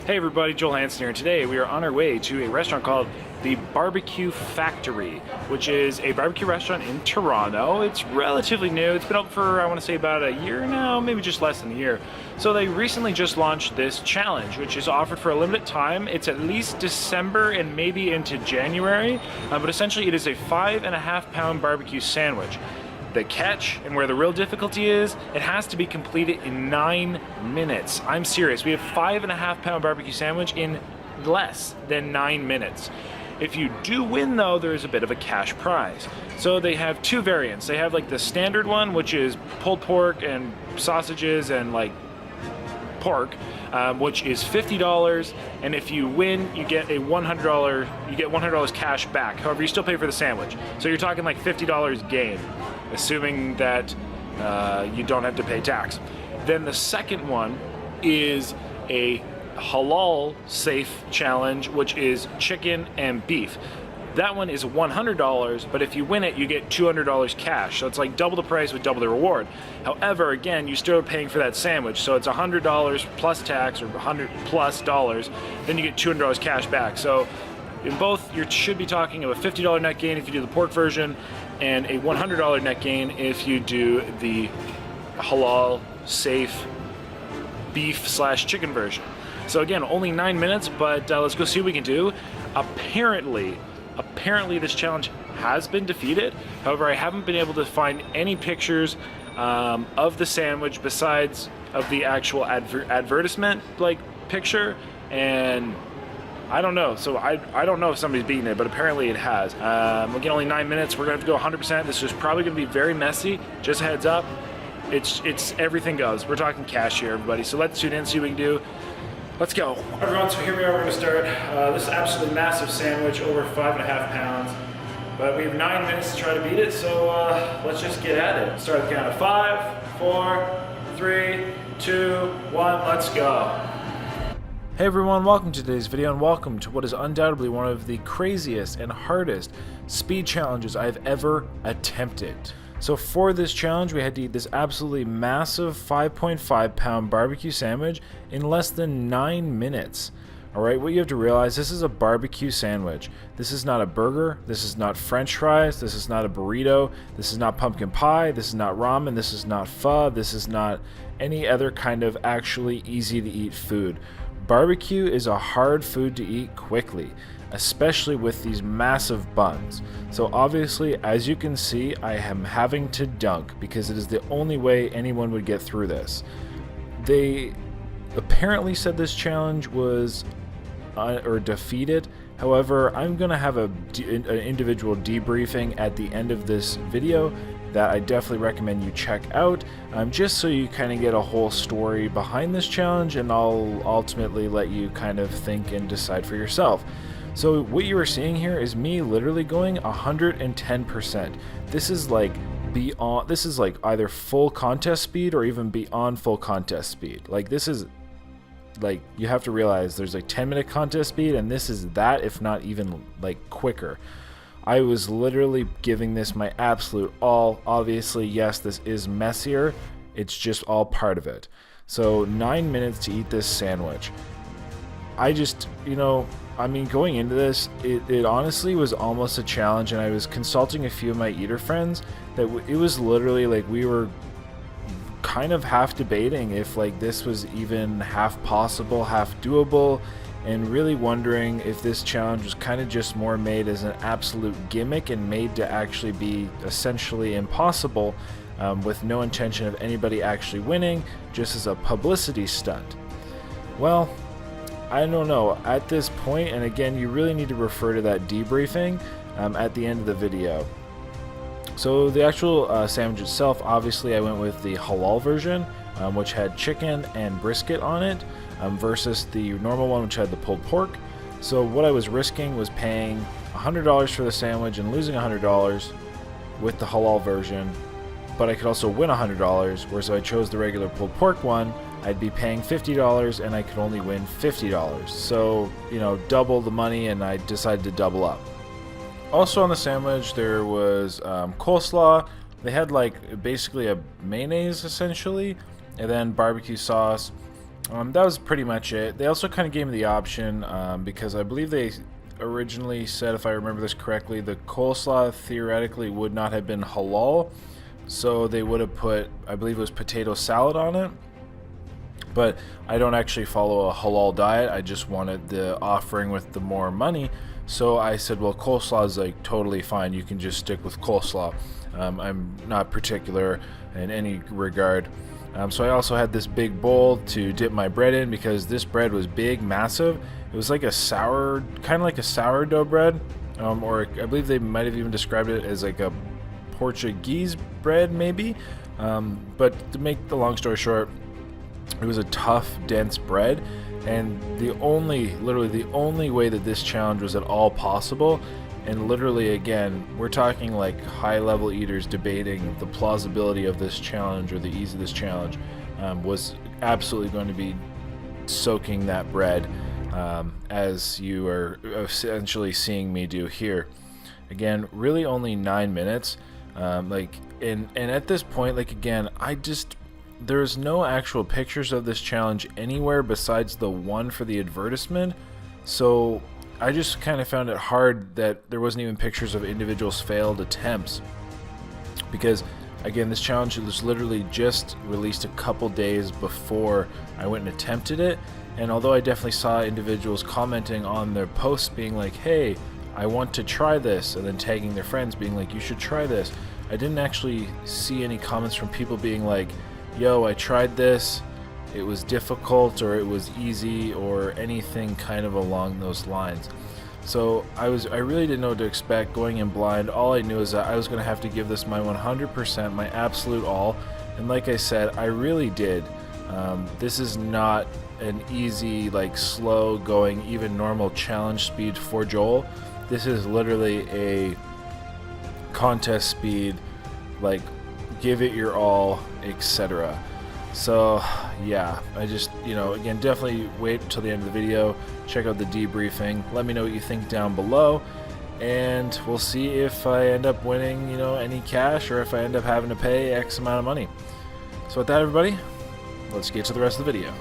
Hey everybody, Joel Hansen here, and today we are on our way to a restaurant called the Barbecue Factory, which is a barbecue restaurant in Toronto. It's relatively new. It's been open for, I want to say, about a year now, maybe just less than a year. So they recently just launched this challenge, which is offered for a limited time. It's at least December and maybe into January, but essentially it is a 5.5 pound barbecue sandwich. The catch, and where the real difficulty is, it has to be completed in 9 minutes. I'm serious. We have 5.5 pound barbecue sandwich in less than 9 minutes. If you do win though, there's a bit of a cash prize. So they have two variants. They have like the standard one, which is pulled pork and sausages and like pork, which is $50, and if you win, you get a $100 cash back. However, you still pay for the sandwich. So you're talking like $50 gain, assuming that you don't have to pay tax. Then the second one is a halal safe challenge, which is chicken and beef. That one is $100, but if you win it, you get $200 cash. So it's like double the price with double the reward. However, again, you still are paying for that sandwich. So it's $100 plus tax, or $100+. Then you get $200 cash back. So in both, you should be talking of a $50 net gain if you do the pork version, and a $100 net gain if you do the halal safe beef/chicken version. So again, only 9 minutes, but let's go see what we can do. Apparently this challenge has been defeated. However, I haven't been able to find any pictures of the sandwich besides of the actual advertisement like picture, and I don't know. So I don't know if somebody's beaten it, but apparently it has. Again, only 9 minutes. We're gonna have to go 100%. This is probably gonna be very messy. Just a heads up. It's everything goes. We're talking cash here, everybody. So let's tune in, see what we can do. Let's go. Everyone, so here we are, we're gonna start this absolutely massive sandwich, over 5.5 pounds. But we have 9 minutes to try to beat it, so let's just get at it. Start at the count of 5, 4, 3, 2, 1, let's go. Hey everyone, welcome to today's video, and welcome to what is undoubtedly one of the craziest and hardest speed challenges I've ever attempted. So for this challenge, we had to eat this absolutely massive 5.5 pound barbecue sandwich in less than 9 minutes. Alright, what you have to realize, this is a barbecue sandwich. This is not a burger, this is not french fries, this is not a burrito, this is not pumpkin pie, this is not ramen, this is not pho, this is not any other kind of actually easy to eat food. Barbecue is a hard food to eat quickly, especially with these massive buns. So obviously, as you can see, I am having to dunk because it is the only way anyone would get through this. They apparently said this challenge was or defeated. However, I'm gonna have an individual debriefing at the end of this video that I definitely recommend you check out, just so you kind of get a whole story behind this challenge, and I'll ultimately let you kind of think and decide for yourself. So what you are seeing here is me literally going 110%. This is like beyond, this is like either full contest speed or even beyond full contest speed. Like this is like, you have to realize there's like 10-minute contest speed, and this is that, if not even like quicker. I was literally giving this my absolute all. Obviously, yes, this is messier. It's just all part of it. So 9 minutes to eat this sandwich. I just, I mean, going into this, it honestly was almost a challenge, and I was consulting a few of my eater friends that it was literally like we were kind of half debating if like this was even half possible, half doable, and really wondering if this challenge was kind of just more made as an absolute gimmick and made to actually be essentially impossible, with no intention of anybody actually winning, just as a publicity stunt. Well, I don't know at this point, and again, you really need to refer to that debriefing at the end of the video. So the actual sandwich itself, obviously I went with the halal version, which had chicken and brisket on it, versus the normal one, which had the pulled pork. So what I was risking was paying $100 for the sandwich and losing $100 with the halal version, but I could also win $100, whereas if I chose the regular pulled pork one, I'd be paying $50 and I could only win $50. So, double the money, and I decided to double up. Also on the sandwich, there was coleslaw. They had like basically a mayonnaise essentially, and then barbecue sauce, That was pretty much it. They also kind of gave me the option because I believe they originally said, if I remember this correctly, the coleslaw theoretically would not have been halal, so they would have put, I believe it was potato salad on it. But I don't actually follow a halal diet. I just wanted the offering with the more money, so I said, well, coleslaw is like totally fine, you can just stick with coleslaw. I'm not particular in any regard. So I also had this big bowl to dip my bread in, because this bread was big, massive. It was like a kind of like a sourdough bread, or I believe they might have even described it as like a Portuguese bread, maybe. But to make the long story short, it was a tough, dense bread, and literally the only way that this challenge was at all possible, and literally again, we're talking like high-level eaters debating the plausibility of this challenge or the ease of this challenge, was absolutely going to be soaking that bread, as you are essentially seeing me do here. Again, really only 9 minutes, and at this point, like, again, there's no actual pictures of this challenge anywhere besides the one for the advertisement, so I just kind of found it hard that there wasn't even pictures of individuals' failed attempts, because again, this challenge was literally just released a couple days before I went and attempted it. And although I definitely saw individuals commenting on their posts being like, hey, I want to try this, and then tagging their friends being like, you should try this, I didn't actually see any comments from people being like, yo, I tried this, it was difficult, or it was easy, or anything kind of along those lines. So I really didn't know what to expect going in blind. All I knew is that I was going to have to give this my 100%, my absolute all, and like I said, I really did. This is not an easy, like, slow going, even normal challenge speed for Joel. This is literally a contest speed, like, give it your all, etc. So yeah, I just, again, definitely wait until the end of the video, check out the debriefing, let me know what you think down below, and we'll see if I end up winning, any cash, or if I end up having to pay X amount of money. So with that, everybody, let's get to the rest of the video.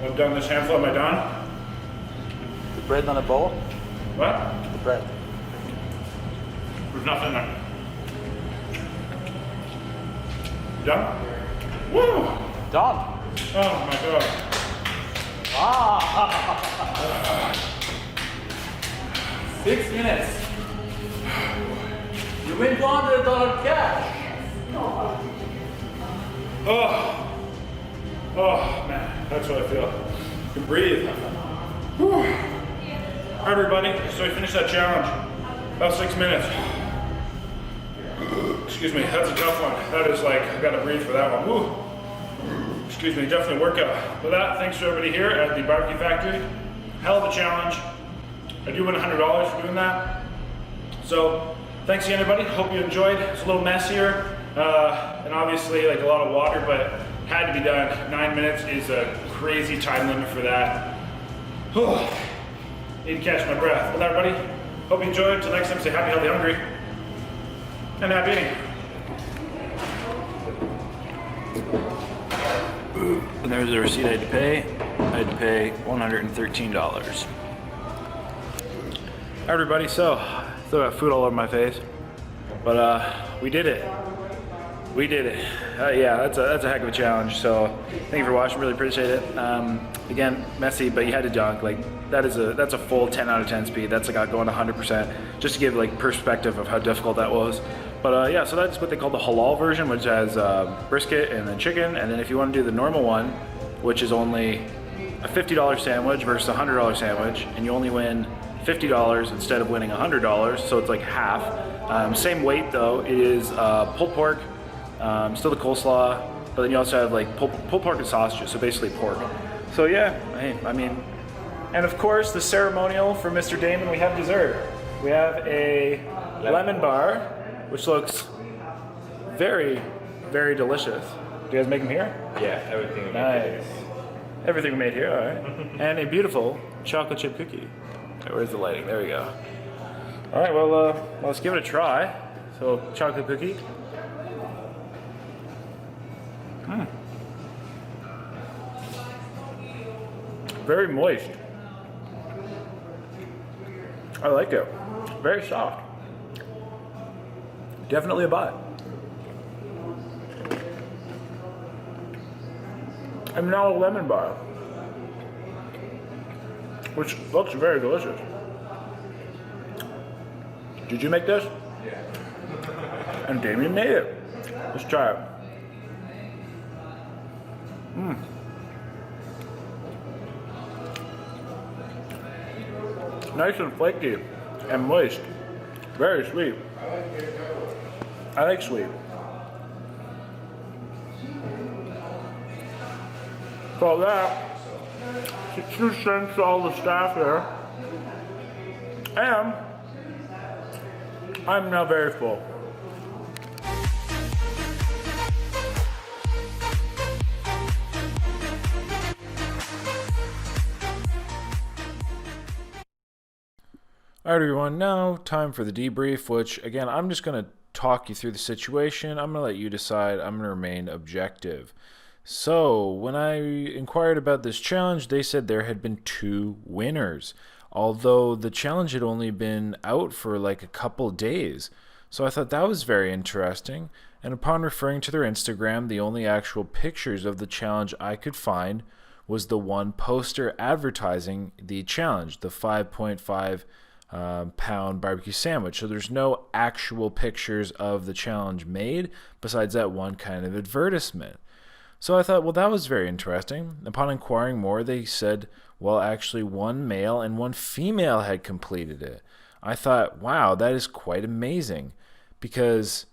I've done this handful. Am I done? The bread on a bowl? What? The bread. There's nothing there. Done? Woo! Done. Oh my god. Ah! 6 minutes. You win $200 cash. Oh man, that's what I feel. You can breathe. Whew. Alright everybody, so we finished that challenge. About 6 minutes. Excuse me, that's a tough one. That is like, I gotta breathe for that one. Woo. Excuse me, definitely workout. With that, thanks to everybody here at the Barbecue Factory. Hell of a challenge. I do win $100 for doing that. So, thanks again everybody, hope you enjoyed. It's a little messier, and obviously like a lot of water, but had to be done. 9 minutes is a crazy time limit for that. Need to catch my breath. With that, everybody, hope you enjoyed. Until next time, stay happy, healthy, hungry, and happy eating. And there's the receipt I had to pay. I had to pay $113. Everybody, so still got food all over my face, but we did it. We did it. Yeah, that's a heck of a challenge. So thank you for watching. Really appreciate it. Again, messy, but you had to dunk. Like that's a full 10 out of 10 speed. That's like going 100%. Just to give like perspective of how difficult that was. But yeah, so that's what they call the halal version, which has brisket and then chicken. And then if you want to do the normal one, which is only a $50 sandwich versus a $100 sandwich, and you only win $50 instead of winning $100, so it's like half. Same weight though. It is pulled pork, Still the coleslaw, but then you also have like pulled pork and sausages, so basically pork. So yeah, I mean, and of course the ceremonial for Mr. Damon, we have dessert. We have a lemon bar, which looks very, very delicious. Do you guys make them here? Yeah, everything we Nice. Everything we made here, all right. And a beautiful chocolate chip cookie. Okay, where's the lighting? There we go. All right, well, let's give it a try. So, chocolate cookie. Very moist. I like it. Very soft. Definitely a buy. And now a lemon bar, which looks very delicious. Did you make this? Yeah. And Damien made it. Let's try it. Nice and flaky and moist. Very sweet. I like sweet. So that, two cents to all the staff there. And I'm now very full. Alright everyone, now time for the debrief, which again, I'm just going to talk you through the situation. I'm going to let you decide. I'm going to remain objective. So, when I inquired about this challenge, they said there had been 2 winners, although the challenge had only been out for like a couple days. So I thought that was very interesting, and upon referring to their Instagram, the only actual pictures of the challenge I could find was the one poster advertising the challenge, the 5.5 pound barbecue sandwich. So there's no actual pictures of the challenge made besides that one kind of advertisement. So I thought, well, that was very interesting. Upon inquiring more, they said, well, actually 1 male and 1 female had completed it. I thought, wow, that is quite amazing, because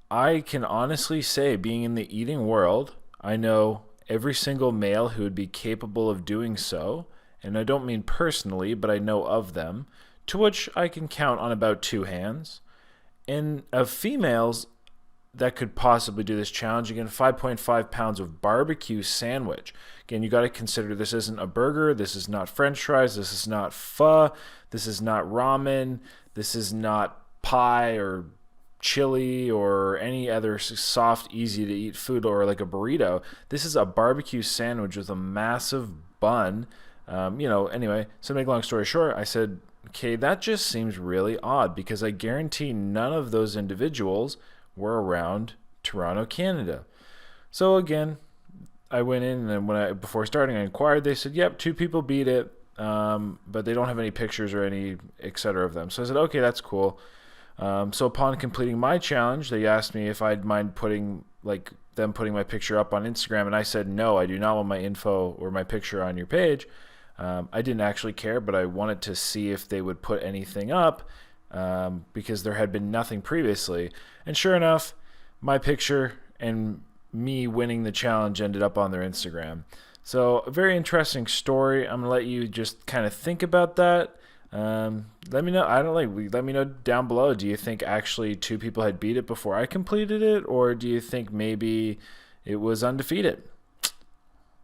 I can honestly say, being in the eating world, I know every single male who would be capable of doing so, and I don't mean personally, but I know of them, to which I can count on about 2 hands. And of females that could possibly do this challenge, again, 5.5 pounds of barbecue sandwich. Again, you got to consider this isn't a burger, this is not french fries, this is not pho, this is not ramen, this is not pie or chili or any other soft, easy to eat food or like a burrito. This is a barbecue sandwich with a massive bun. Anyway, so to make a long story short, I said, okay, that just seems really odd, because I guarantee none of those individuals were around Toronto, Canada. So again, I went in, and before starting, I inquired. They said, yep, 2 people beat it, but they don't have any pictures or any etc. of them. So I said, okay, that's cool. So upon completing my challenge, they asked me if I'd mind putting my picture up on Instagram, and I said, no, I do not want my info or my picture on your page. I didn't actually care, but I wanted to see if they would put anything up, because there had been nothing previously. And sure enough, my picture and me winning the challenge ended up on their Instagram. So a very interesting story. I'm gonna let you just kind of think about that. Let me know. Let me know down below. Do you think actually 2 people had beat it before I completed it, or do you think maybe it was undefeated?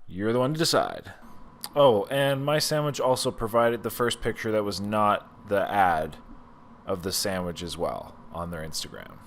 You're the one to decide. Oh, and my sandwich also provided the first picture that was not the ad of the sandwich as well on their Instagram.